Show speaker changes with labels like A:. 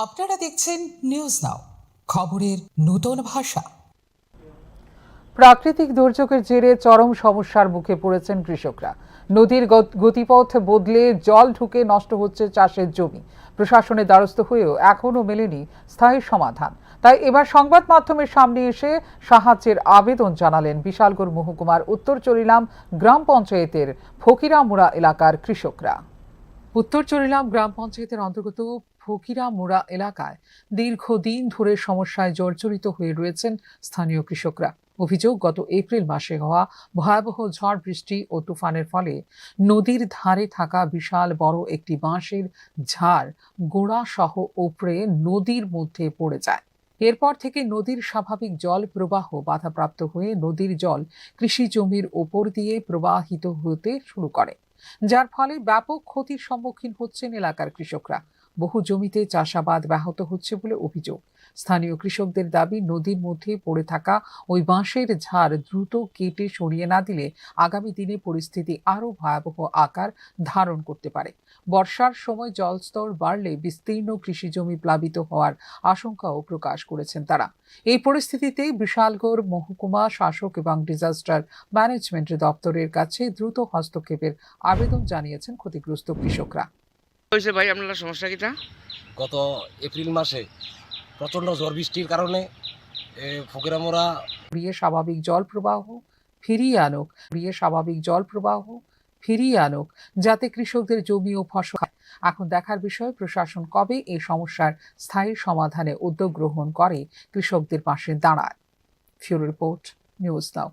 A: আপনারা দেখছেন news now, খবরের নতুন ভাষা।
B: প্রাকৃতিক দুর্যোগের জেরে চরম সমস্যার মুখে পড়েছেন কৃষকরা। নদীর গতিপথ বদলে জল ঢুকে নষ্ট হচ্ছে চাষের জমি। প্রশাসনের দ্বারস্থ হয়েও এখনও মেলেনি স্থায়ী সমাধান। তাই এবার সংবাদ মাধ্যমের সামনে এসে সাহায্যের আবেদন জানালেন বিশালগড় মহকুমার উত্তর চরিলাম গ্রাম পঞ্চায়েতের ফকিরামুড়া এলাকার কৃষকরা। উত্তর চরিলাম গ্রাম পঞ্চায়েতের অন্তর্গত ফকিরামুড়া এলাকায় দীর্ঘদিন ধরে সমস্যায় জর্জরিত হয়ে রয়েছেন স্থানীয় কৃষকরা। অভিযোগ, গত এপ্রিল মাসে হওয়া ভয়াবহ ঝড় বৃষ্টি ও তুফানের ফলে নদীর ধারে থাকা বিশাল বড় একটি বাঁশের ঝাড় গোড়া সহ উপড়ে নদীর মধ্যে পড়ে যায়। এরপর থেকে নদীর স্বাভাবিক জল প্রবাহ বাধাপ্রাপ্ত হয়ে নদীর জল কৃষি জমির ওপর দিয়ে প্রবাহিত হতে শুরু করে, যার ফলে ব্যাপক ক্ষতির সম্মুখীন হচ্ছেন এলাকার কৃষকরা। বহু জমিতে চাষাবাদ ব্যাহত হচ্ছে বলে অভিযোগ। স্থানীয় কৃষকদের দাবি, নদীর মধ্যে পড়ে থাকা ওই বাঁশের ঝাড় দ্রুত কেটে সরিয়ে না দিলে আগামী দিনে পরিস্থিতি আরও ভয়াবহ আকার ধারণ করতে পারে। বর্ষার সময় জলস্তর বাড়লে বিস্তীর্ণ কৃষি জমি প্লাবিত হওয়ার আশঙ্কাও প্রকাশ করেছেন তারা। এই পরিস্থিতিতে বিশালগড় মহকুমা শাসক এবং ডিজাস্টার ম্যানেজমেন্ট দপ্তরের কাছে দ্রুত হস্তক্ষেপের আবেদন জানিয়েছেন ক্ষতিগ্রস্ত কৃষকরা।
C: হয়েছে ভাই আপনার সমস্যা কিটা?
D: গত এপ্রিল মাসে প্রচণ্ড ঝড় বৃষ্টির কারণে ফকিরামুড়া
B: স্বাভাবিক জল প্রবাহ ফিরিয়ে আনুক, যাতে কৃষকদের জমি ও ফসল। এখন দেখার বিষয় প্রশাসন কবে এই সমস্যার স্থায়ী সমাধানে উদ্যোগ গ্রহণ করে কৃষকদের পাশে দাঁড়ায়। ফিউরো রিপোর্ট, নিউজ নাও।